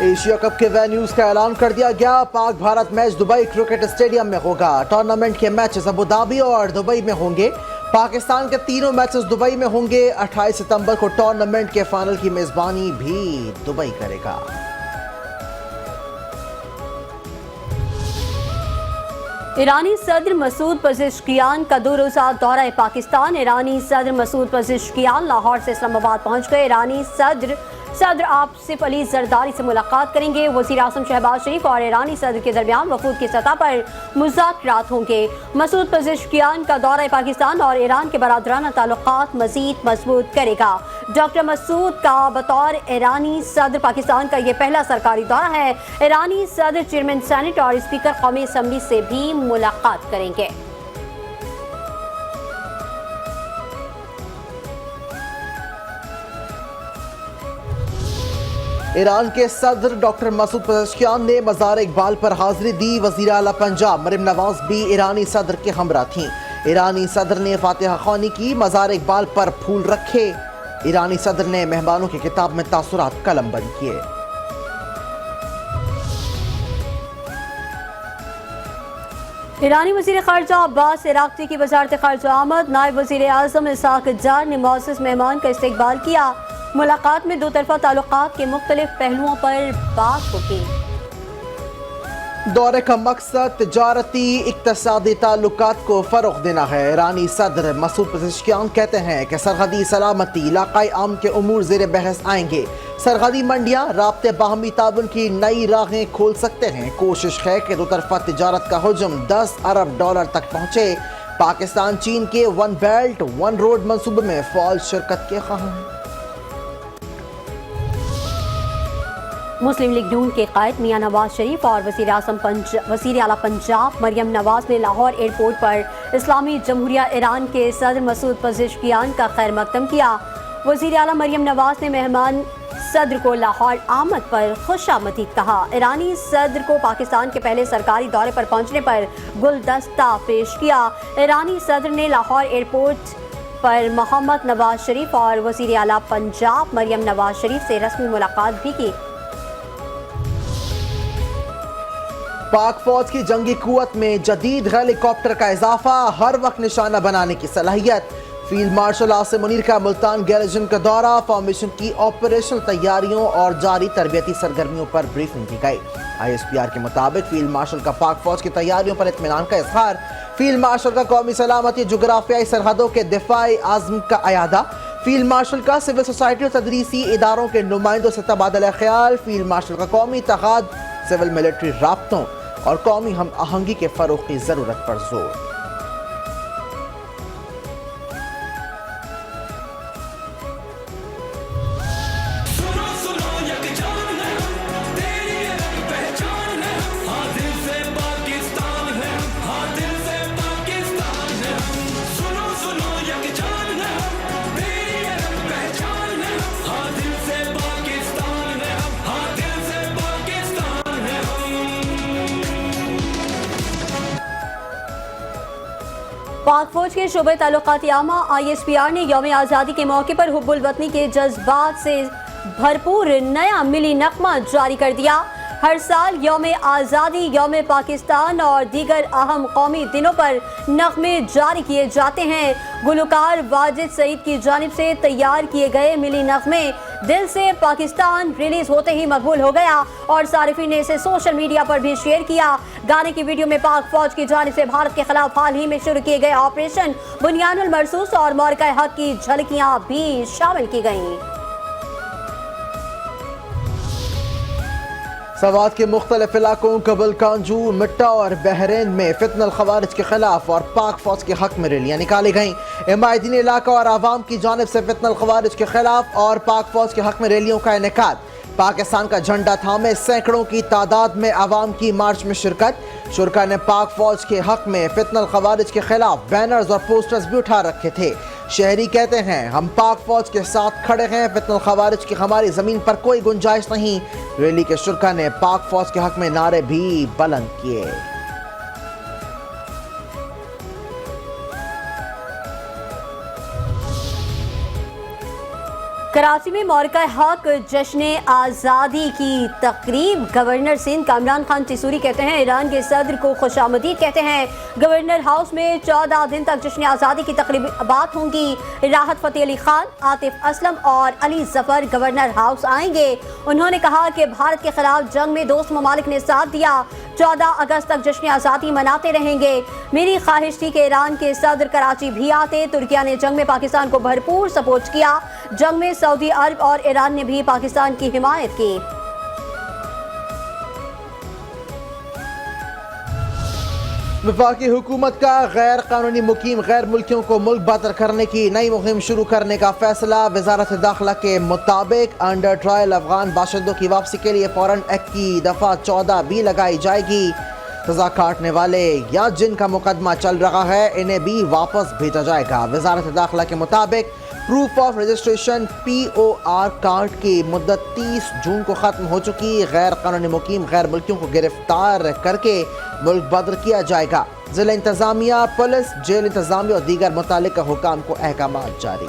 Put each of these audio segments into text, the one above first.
Asia cup کے venues کا اعلان کر دیا گیا۔ پاک Bharat match Dubai cricket stadium میں ہوگا۔ ٹورنامنٹ کے میچز ابوظہبی اور دبئی میں ہوں گے۔ پاکستان کے تینوں میچز دبئی میں ہوں گے۔ 28 ستمبر کو ٹورنامنٹ کے فائنل کی میزبانی بھی دبئی کرے گا۔ ایرانی صدر مسعود پزشکیان کا 2 روزہ دورہ پاکستان۔ ایرانی صدر مسعود پزشکیان لاہور سے اسلام آباد پہنچ گئے۔ ایرانی صدر آصف علی زرداری سے ملاقات کریں گے۔ وزیر اعظم شہباز شریف اور ایرانی صدر کے درمیان وفود کی سطح پر مذاکرات ہوں گے۔ مسعود پزشکیان کا دورہ پاکستان اور ایران کے برادرانہ تعلقات مزید مضبوط کرے گا۔ ڈاکٹر مسعود کا بطور ایرانی صدر پاکستان کا یہ پہلا سرکاری دورہ ہے۔ ایرانی صدر چیئرمین سینٹ اور اسپیکر قومی اسمبلی سے بھی ملاقات کریں گے۔ ایران کے صدر ڈاکٹر مسعود پزشکیان نے مزار اقبال پر حاضری دی۔ وزیر اعلیٰ پنجاب مریم نواز بھی ایرانی صدر کے ہمراہ تھیں۔ ایرانی صدر نے فاتحہ خوانی کی، مزار اقبال پر پھول رکھے۔ ایرانی صدر نے مہمانوں کی کتاب میں تاثرات قلم بند کیے۔ ایرانی وزیر خارجہ عباس عراقچی کی وزارت خارجہ آمد۔ نائب وزیر اعظم اسحاق ڈار نے معزز مہمان کا استقبال کیا۔ ملاقات میں 2 طرفہ تعلقات کے مختلف پہلوؤں پر بات ہوگی۔ دورے کا مقصد تجارتی اقتصادی تعلقات کو فروغ دینا ہے۔ ایرانی صدر مسعود پزشکیان کہتے ہیں کہ سرحدی سلامتی، علاقائی امن کے امور زیر بحث آئیں گے۔ سرحدی منڈیاں رابطے باہمی تعاون کی نئی راہیں کھول سکتے ہیں۔ کوشش ہے کہ 2 طرفہ تجارت کا حجم $10 ارب تک پہنچے۔ پاکستان چین کے 1 بیلٹ 1 روڈ منصوبے میں فعال شرکت کے خواہاں ہیں۔ مسلم لیگ نون کے قائد میاں نواز شریف اور وزیر اعلیٰ پنجاب مریم نواز نے لاہور ایئرپورٹ پر اسلامی جمہوریہ ایران کے صدر مسعود پزشکیان کا خیر مقدم کیا۔ وزیر اعلیٰ مریم نواز نے مہمان صدر کو لاہور آمد پر خوش آمدید کہا۔ ایرانی صدر کو پاکستان کے پہلے سرکاری دورے پر پہنچنے پر گلدستہ پیش کیا۔ ایرانی صدر نے لاہور ایئرپورٹ پر محمد نواز شریف اور وزیر اعلیٰ پنجاب مریم نواز شریف سے رسمی ملاقات بھی کی۔ پاک فوج کی جنگی قوت میں جدید ہیلی کاپٹر کا اضافہ، ہر وقت نشانہ بنانے کی صلاحیت۔ فیلڈ مارشل عاصم منیر کا ملتان گیریژن کا دورہ، فارمیشن کی آپریشنل تیاریوں اور جاری تربیتی سرگرمیوں پر بریفنگ دی گئی۔ ISPR کے مطابق فیلڈ مارشل کا پاک فوج کی تیاریوں پر اطمینان کا اظہار۔ فیلڈ مارشل کا قومی سلامتی، جغرافیائی سرحدوں کے دفاعی عزم کا اعادہ۔ فیلڈ مارشل کا سول سوسائٹی اور تدریسی اداروں کے نمائندوں سے تبادلہ خیال۔ فیلڈ مارشل کا قومی اتحاد، سول ملٹری رابطوں اور قومی ہم آہنگی کے فروغ کی ضرورت پر زور۔ پاک فوج کے شعبہ تعلقات عامہ ISPR نے یوم آزادی کے موقع پر حب الوطنی کے جذبات سے بھرپور نیا ملی نغمہ جاری کر دیا۔ ہر سال یوم آزادی، یوم پاکستان اور دیگر اہم قومی دنوں پر نغمے جاری کیے جاتے ہیں۔ گلوکار واجد سعید کی جانب سے تیار کیے گئے ملی نغمے دل سے پاکستان ریلیز ہوتے ہی مقبول ہو گیا اور صارفین نے اسے سوشل میڈیا پر بھی شیئر کیا۔ گانے کی ویڈیو میں پاک فوج کی جانب سے بھارت کے خلاف حال ہی میں شروع کیے گئے آپریشن بنیان المرصوص اور معرکہ حق کی جھلکیاں بھی شامل کی گئیں۔ سوات کے مختلف علاقوں کبل، کانجور، مٹا اور بحرین میں فتنہ الخوارج کے خلاف اور پاک فوج کے حق میں ریلیاں نکالی گئیں۔ حمایتین علاقہ اور عوام کی جانب سے فتنہ الخوارج کے خلاف اور پاک فوج کے حق میں ریلیوں کا انعقاد۔ پاکستان کا جھنڈا تھامے سینکڑوں کی تعداد میں عوام کی مارچ میں شرکت۔ شرکا نے پاک فوج کے حق میں فتنہ الخوارج کے خلاف بینرز اور پوسٹرز بھی اٹھا رکھے تھے۔ شہری کہتے ہیں ہم پاک فوج کے ساتھ کھڑے ہیں، فتنہ الخوارج کی ہماری زمین پر کوئی گنجائش نہیں۔ ریلی کے شرکا نے پاک فوج کے حق میں نعرے بھی بلند کیے۔ कराची में मौरिका हक जश्न आज़ादी की तकरीब। गवर्नर सिंध कामरान खान तिसूरी कहते हैं ईरान के सदर को खुशामदीद कहते हैं। गवर्नर हाउस में 14 दिन तक जश्न आज़ादी की तकरीबात होंगी। राहत फ़तेह अली खान, आतिफ असलम और अली जफर गवर्नर हाउस आएंगे। उन्होंने कहा कि भारत के खिलाफ जंग में दोस्त ममालिक ने साथ दिया। 14 अगस्त तक जश्न आज़ादी मनाते रहेंगे। मेरी ख्वाहिश थी कि ईरान के सदर कराची भी आते। तुर्किया ने जंग में पाकिस्तान को भरपूर सपोर्ट किया। जंग में सऊदी अरब और ईरान ने भी पाकिस्तान की हिमायत की। वफाकी हुकूमत का गैर कानूनी मुकीम गैर मुल्कियों को मुल्क बातर करने की नई मुहिम शुरू करने का फैसला। वजारत दाखिला के मुताबिक अंडर ट्रायल अफगान बाशिंदों की वापसी के लिए फौरन एक्ट की दफ़ा 14 भी लगाई जाएगी। सजा काटने वाले या जिनका मुकदमा चल रहा है इन्हें भी वापस भेजा जाएगा। वजारत दाखिला के मुताबिक proof of registration POR card की मुद्दत 30 जून को ख़त्म हो चुकी। गैर कानूनी मुकीम गैर मुल्कियों को गिरफ्तार करके मुल्क बदर किया जाएगा। ज़िला इंतज़ामिया, पुलिस, जेल इंतज़ामिया और दीगर मुतालिका हुकाम को अहकामात जारी।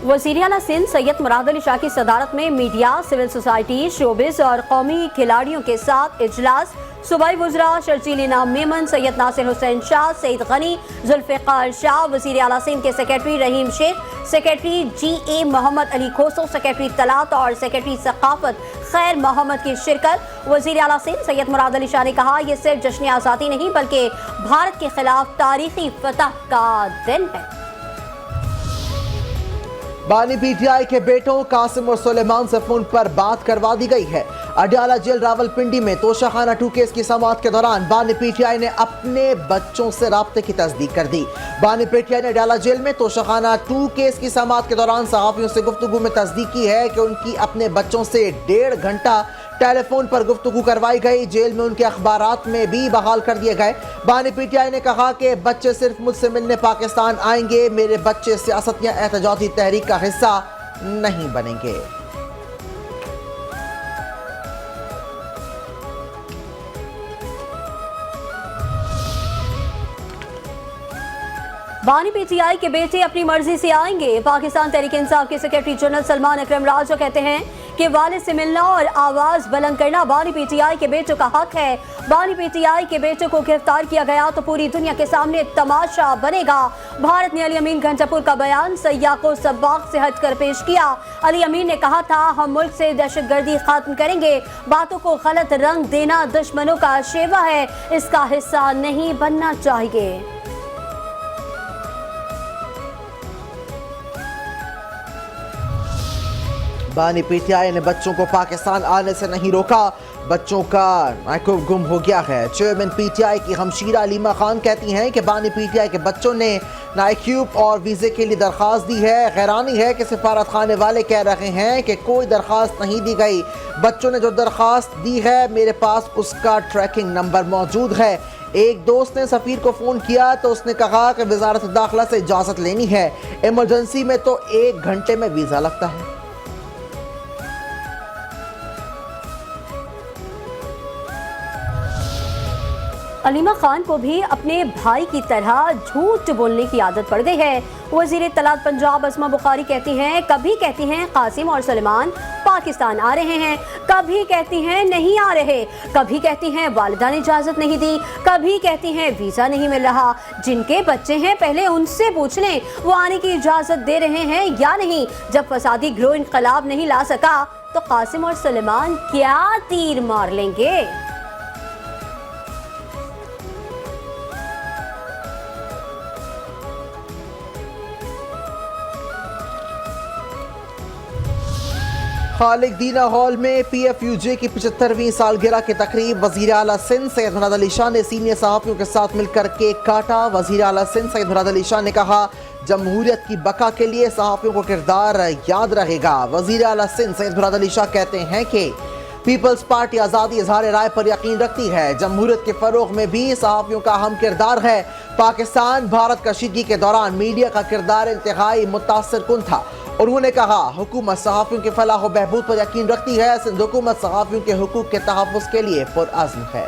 वज़ीर आला सिंध सैयद मुराद अली शाह की सदारत में मीडिया, सिविल सोसाइटी, शोबिस और कौमी खिलाड़ियों के साथ इजलास। सूबाई वज़रा शर्जील इनाम मेमन, सैयद नासिर हुसैन शाह, सईद गनी, जुल्फ़िकार शाह, वज़ीर आला सिंध के secretary Rahim Shaikh, secretary GA Mohammad Ali Khoso, secretary Talat और सेक्रेटरी सकाफत खैर मोहम्मद की शिरकत। वज़ीर आला सिंध सैयद मुराद अली शाह ने कहा यह सिर्फ जश्न आज़ादी नहीं बल्कि भारत के खिलाफ तारीखी फतह का दिन है। बानी PTI के बेटों कासिम और सुलेमान से फोन पर बात करवा दी गई है। अडयाला जेल रावलपिंडी में तोशाखाना 2 केस की समाअत के दौरान बानी PTI ने अपने बच्चों से राब्ते की तस्दीक कर दी। बानी PTI ने अडयाला जेल में तोशाखाना 2 केस की समाअत के दौरान सहाफियों से गुफ्तगू में तस्दीक की है कि उनकी अपने बच्चों से 1.5 घंटा टेलीफोन पर गुफ्तगू करवाई गई। जेल में उनके अखबारात में भी बहाल कर दिए गए। बानी PTI ने कहा कि बच्चे सिर्फ मुझसे मिलने पाकिस्तान आएंगे, मेरे बच्चे सियासत या एहतजाजी तहरीक का हिस्सा नहीं बनेंगे। बानी PTI के बेटे अपनी मर्जी से आएंगे। पाकिस्तान तहरीक इंसाफ के सेक्रेटरी जनरल सलमान अकरम राजा कहते हैं कि वालिद से मिलना और आवाज बुलंद करना बानी PTI के बेटों का हक है। बानी PTI के बेटों को गिरफ्तार किया गया तो पूरी दुनिया के सामने तमाशा बनेगा। भारत ने अली अमीन घंटापुर का बयान सयाह को सबाक से हटकर पेश किया। अली अमीन ने कहा था हम मुल्क से दहशतगर्दी खत्म करेंगे। बातों को गलत रंग देना दुश्मनों का शेवा है, इसका हिस्सा नहीं बनना चाहिए। बानी PTI ने बच्चों को पाकिस्तान आने से नहीं रोका, बच्चों का नायकुब गुम हो गया है। चेयरमैन PTI की हमशीरा अलीमा खान कहती हैं कि बानी PTI के बच्चों ने नायक्यूब और वीज़े के लिए दरख्वास्त दी है। हैरानी है कि सिफारत खाने वाले कह रहे हैं कि कोई दरख्वास्त नहीं दी गई। बच्चों ने जो दरख्वास्त दी है मेरे पास उसका ट्रैकिंग नंबर मौजूद है। एक दोस्त ने सफ़ीर को फ़ोन किया तो उसने कहा कि वजारत दाखिला से इजाज़त लेनी है, इमरजेंसी में तो 1 घंटे में वीज़ा लगता है। अलीमा खान को भी अपने भाई की तरह झूठ बोलने की आदत पड़ गई है। वज़ीर तलात पंजाब अस्मा बुखारी कहती हैं कभी कहती हैं कासिम और सलमान पाकिस्तान आ रहे हैं, कभी कहती हैं नहीं आ रहे, कभी कहती हैं वालिदा ने इजाज़त नहीं दी, कभी कहती हैं वीज़ा नहीं मिल रहा। जिनके बच्चे हैं पहले उनसे पूछ लें वो आने की इजाज़त दे रहे हैं या नहीं। जब फसादी गिरोह इनकलाब नहीं ला सका तो कासिम और सलमान क्या तीर मार लेंगे। खालिक दीना हॉल में PFUJ की 75वीं सालगिरह की तकरीब। वज़ीर आला सिंध सैयद मुराद अली शाह ने सीनियर सहाफ़ियों के साथ मिलकर केक काटा। वज़ीर आला सिंध सैयद मुराद अली शाह ने कहा जमहूरियत की बका के लिए सहाफ़ियों को किरदार याद रहेगा। वज़ीर आला सिंध सैयद मुराद अली शाह कहते हैं कि पीपल्स पार्टी आज़ादी इजहार राय पर यकीन रखती है। जमहूरियत के फ़रोग़ में भी सहाफ़ियों का अहम किरदार है। पाकिस्तान भारत कशीदगी के दौरान मीडिया का किरदार इंतहाई मुतासिर कुन था। उन्होंने कहा हुकूमत सहाफ़ियों के फलाह व बहबूद पर यकीन रखती है। सिंध हुकूमत सहाफ़ियों के हुकूक के तहफ़्फ़ुज़ के लिए पुरअज़्म है।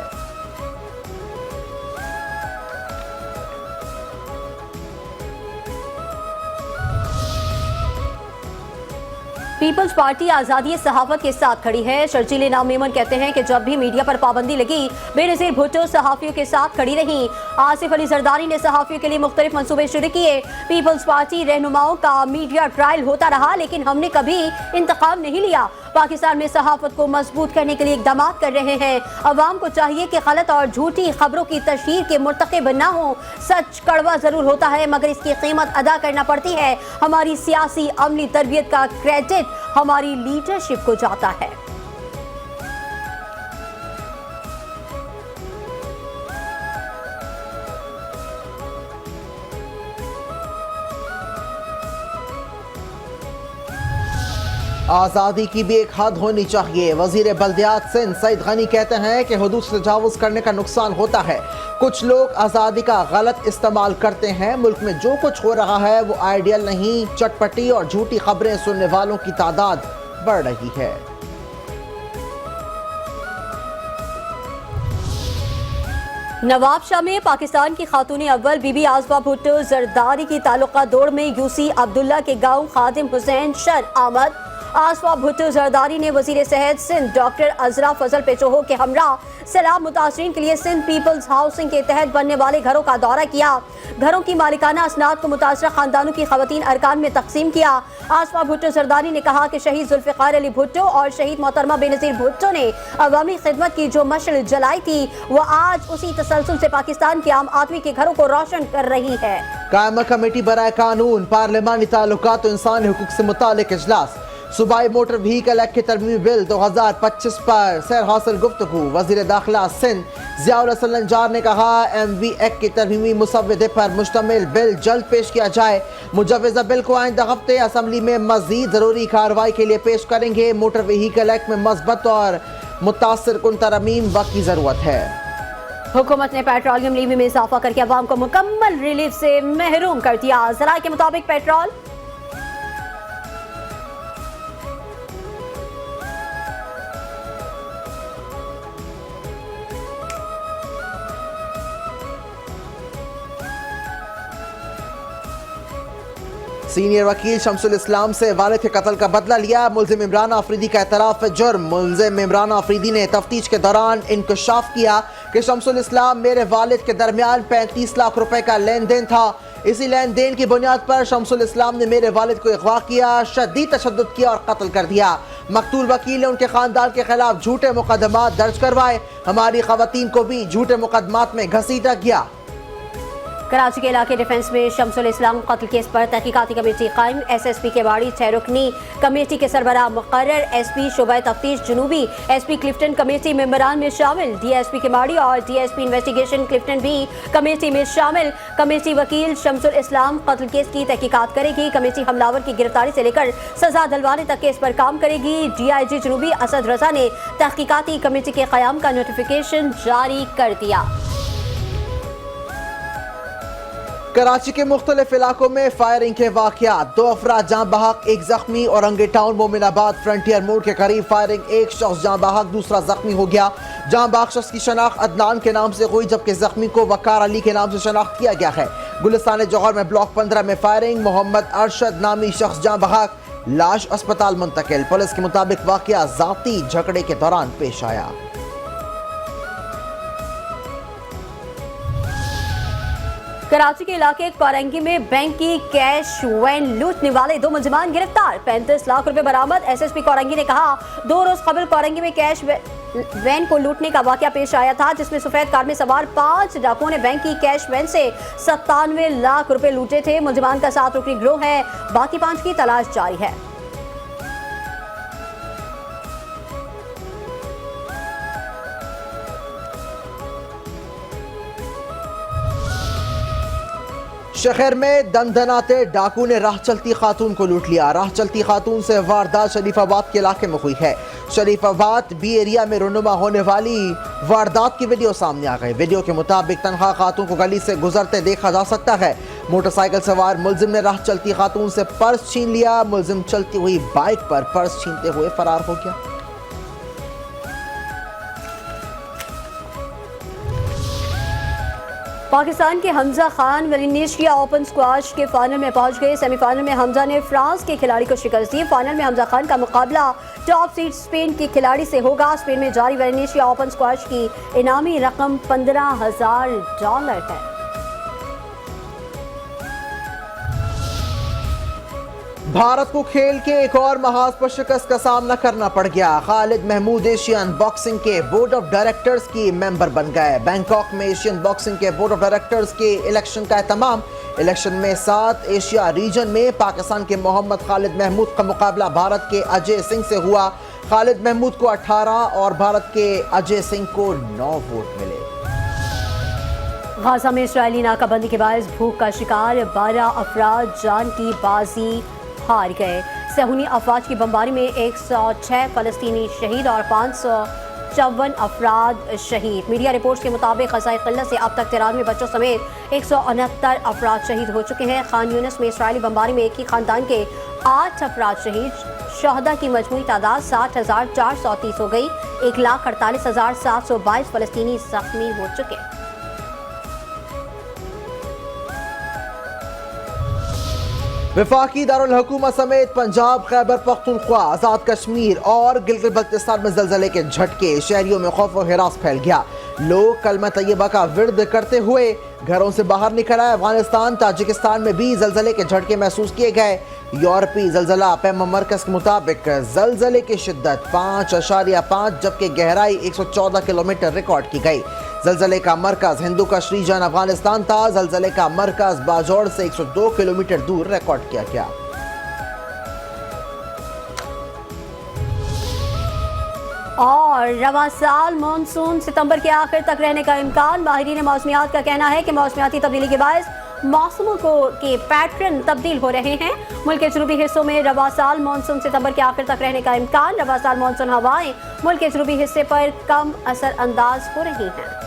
पीपल्स पार्टी आज़ादी सहाफत के साथ खड़ी है। शर्जील इनाम मेमन कहते हैं कि जब भी मीडिया पर पाबंदी लगी, बेनज़ीर भुट्टो सहाफ़ियों के साथ खड़ी रही। आसिफ अली जरदारी ने सहाफ़ियों के लिए मुख्तलिफ मंसूबे शुरू किए। पीपल्स पार्टी रहनुमाओं का मीडिया ट्रायल होता रहा, लेकिन हमने कभी इंतकाम नहीं लिया। पाकिस्तान में सहाफत को मजबूत करने के लिए इक़दाम कर रहे हैं। अवाम को चाहिए कि गलत और झूठी खबरों की तशहीर के मुर्तकिब न हो। सच कड़वा ज़रूर होता है, मगर इसकी कीमत अदा करना पड़ती है। हमारी सियासी अमली तरबियत का क्रेडिट हमारी लीडरशिप को जाता है। आज़ादी की भी एक हद होनी चाहिए। वज़ीर बल्दियात सिंध सईद गनी कहते हैं कि हुदूद से तजावुज़ करने का नुकसान होता है। कुछ लोग आज़ादी का गलत इस्तेमाल करते हैं। मुल्क में जो कुछ हो रहा है वो आइडियल नहीं। चटपटी और झूठी खबरें सुनने वालों की तादाद बढ़ रही है। नवाब शाह में पाकिस्तान की खातून अव्वल बीबी आज़मा भुट्टो जरदारी की ताल्लुका दौड़ में यूसी अब्दुल्ला के गांव खादिम हुसैन शर आमद। आज़मा भुट्टो जरदारी ने वज़ीर सेहत सिंध डॉक्टर अजरा फजल पेचोहो के हमरा सैलाब मुतासरीन के लिए सिंध पीपल्स हाउसिंग के तहत बनने वाले घरों का दौरा किया। घरों की मालिकाना असनाद को मुतासरा खानदानों की खवातीन अरकान में तकसीम किया। आज़मा भुट्टो जरदारी ने कहा कि शहीद जुल्फ़िकार अली भुट्टो और शहीद मोहतरमा बेनज़ीर भुट्टो ने अवामी खिदमत की जो मशअल जलाई थी, वो आज उसी तसलसल से पाकिस्तान के आम आदमी के घरों को रोशन कर रही है। कायमा कमेटी बराए कानून पार्लिमानी ताल्लुकात और इंसानी हुकूक से मुतालिक इजलास। सूबाई मोटर व्हीकल एक्ट के तरमीमी बिल 2025 पर सैर हासिल गुफ्तगू। वज़ीर दाखिला सिंध ज़ियाउल हसन लंजार ने कहा MV एक्ट के तरमीमी मुसव्वदे पर मुश्तमिल बिल जल्द पेश किया जाए। मुजव्वज़ा बिल को आइंदा हफ्ते असम्बली में मज़ीद ज़रूरी कार्रवाई के लिए पेश करेंगे। मोटर व्हीकल एक्ट में मज़बूत और मुतासिर कुन तरमीम वक्त की ज़रूरत है। हुकूमत ने पेट्रोलियम लीवी में इजाफा करके अवाम को मुकम्मल रिलीफ से महरूम कर दिया। ज़राए के मुताबिक पेट्रोल सीनियर वकील शमसुल इस्लाम से वालिद के कत्ल का बदला लिया। मुल्जिम इमरान आफरीदी का एतराफ़ जुर्म। मुल्जिम इमरान आफरीदी ने तफ्तीश के दौरान इंकशाफ किया कि शमसुल इस्लाम मेरे वालिद के दरमियान 35 लाख रुपए का लेन देन था। इसी लेन देन की बुनियाद पर शमसुल इस्लाम ने मेरे वालिद को अगवा किया, शदीद तशद्दुद किया और कत्ल कर दिया। मकतूल वकील ने उनके खानदान के खिलाफ झूठे मुकदमात दर्ज करवाए। हमारी खवातीन को भी झूठे मुकदमात में घसीटा गया। कराची के इलाके डिफेंस में शमसुल इस्लाम कत्ल केस पर तहकीकाती कमेटी कायम। SSP के बाड़ी 6 रुकनी कमेटी के सरबराह मुकर्रर। SP शोबा तफ्तीश जनूबी SP क्लिफ्टन कमेटी मेंबरान में शामिल। DSP के बाड़ी और DSP इन्वेस्टिगेशन क्लिफ्टन भी कमेटी में शामिल। कमेटी वकील शमसुल इस्लाम कत्ल केस की तहकीकात करेगी। कमेटी हमलावर की गिरफ्तारी से लेकर सजा दिलवाने तक केस पर काम करेगी। DIG जनूबी असद रजा ने तहकीकाती कमेटी के क़याम का नोटिफिकेशन जारी कर दिया। कराची के मुख्तलिफ इलाकों में फायरिंग के वाक़यात। 2 अफराद जाँ बहक, 1 जख्मी। औरंगे टाउन मोमिनाबाद फ्रंटियर मोड़ के करीब फायरिंग, 1 शख्स जाँ बहक, दूसरा जख्मी हो गया। जाँ बहक शख्स की शनाख्त अदनान के नाम से हुई, जबकि जख्मी को वकार अली के नाम से शनाख्त किया गया है। गुलिस्तान जौहर में ब्लॉक 15 में फायरिंग, मोहम्मद अरशद नामी शख्स जाँ बहक, लाश अस्पताल मुंतकिल। पुलिस के मुताबिक वाक़या ज़ाती झगड़े के दौरान पेश आया। कराची के इलाके कोरंगी में बैंक की कैश वैन लूटने वाले 2 मुलजिमान गिरफ्तार। 35 लाख रुपए बरामद। SSP कोरंगी ने कहा 2 रोज कबल कोरंगी में कैश वैन को लूटने का वाकया पेश आया था, जिसमें सफेद कार में सवार 5 डाकुओं ने बैंक की कैश वैन से 97 लाख रुपए लूटे थे। मुलजिमान का 7 रुकनी गिरोह है, बाकी 5 की तलाश जारी है। शहर में दंदनाते डाकू ने राह चलती खातून को लूट लिया। राह चलती खातून से वारदात शरीफाबाद के इलाके में हुई है। शरीफाबाद बी एरिया में रुनुमा होने वाली वारदात की वीडियो सामने आ गई। वीडियो के मुताबिक तनहा खातून को गली से गुजरते देखा जा सकता है। मोटरसाइकिल सवार मुलजिम ने राह चलती खातून से पर्स छीन लिया। मुलजिम चलती हुई बाइक पर पर्स छीनते हुए फरार हो गया। پاکستان کے حمزہ خان ولیشیا اوپن اسکواش کے فائنل میں پہنچ گئے. سیمی فائنل میں حمزہ نے فرانس کے کھلاڑی کو شکست دی. فائنل میں حمزہ خان کا مقابلہ ٹاپ سیڈ اسپین کے کھلاڑی سے ہوگا. اسپین میں جاری ولیشیا اوپن اسکواش کی انعامی رقم $15,000 ہے. بھارت کو کھیل کے ایک اور محاذ پر شکست کا سامنا کرنا پڑ گیا. خالد محمود ایشین باکسنگ کے بورڈ آف ڈائریکٹرز کی ممبر بن گئے. بینکاک میں ایشین باکسنگ کے بورڈ آف ڈائریکٹرز کے الیکشن کا اہتمام. الیکشن میں 7 ایشیا ریجن میں پاکستان کے محمد خالد محمود کا مقابلہ بھارت کے اجے سنگھ سے ہوا. خالد محمود کو 18 اور بھارت کے اجے سنگھ کو 9 ووٹ ملے. غازہ میں اسرائیلی ناکہ بندی کے باعث بھوک کا شکار 12 افراد جان کی بازی ہار گئے. صہیونی افواج کی بمباری میں 106 فلسطینی شہید اور 554 افراد شہید. میڈیا رپورٹس کے مطابق غزۂ قلت سے اب تک 93 بچوں سمیت 169 افراد شہید ہو چکے ہیں. خان یونس میں اسرائیلی بمباری میں ایک ہی خاندان کے 8 افراد شہید. شہداء کی مجموعی تعداد 60,430 ہو گئی. 1,48,722 فلسطینی زخمی ہو چکے. وفاقی دارالحکومت سمیت پنجاب، خیبر پختونخوا، آزاد کشمیر اور گلگت بلتستان میں زلزلے کے جھٹکے. شہریوں میں خوف و ہراس پھیل گیا. لوگ کلمہ طیبہ کا ورد کرتے ہوئے گھروں سے باہر نکل آئے. افغانستان، تاجکستان میں بھی زلزلے کے جھٹکے محسوس کیے گئے. یورپی زلزلہ پیما مرکز کے مطابق زلزلے کی شدت 5.5 جبکہ گہرائی 114 کلومیٹر ریکارڈ کی گئی. زلزلے کا مرکز ہندو کش ریجن افغانستان تھا. زلزلے کا مرکز باجوڑ سے 102 کلومیٹر دور ریکارڈ کیا گیا. اور رواں سال مانسون ستمبر کے آخر تک رہنے کا امکان. ماہرین موسمیات کا کہنا ہے کہ موسمیاتی تبدیلی کے باعث موسموں کے پیٹرن تبدیل ہو رہے ہیں. ملک کے جنوبی حصوں میں رواں سال مانسون ستمبر کے آخر تک رہنے کا امکان. رواں سال مانسون ہوائیں ملک کے جنوبی حصے پر کم اثر انداز ہو رہی ہیں.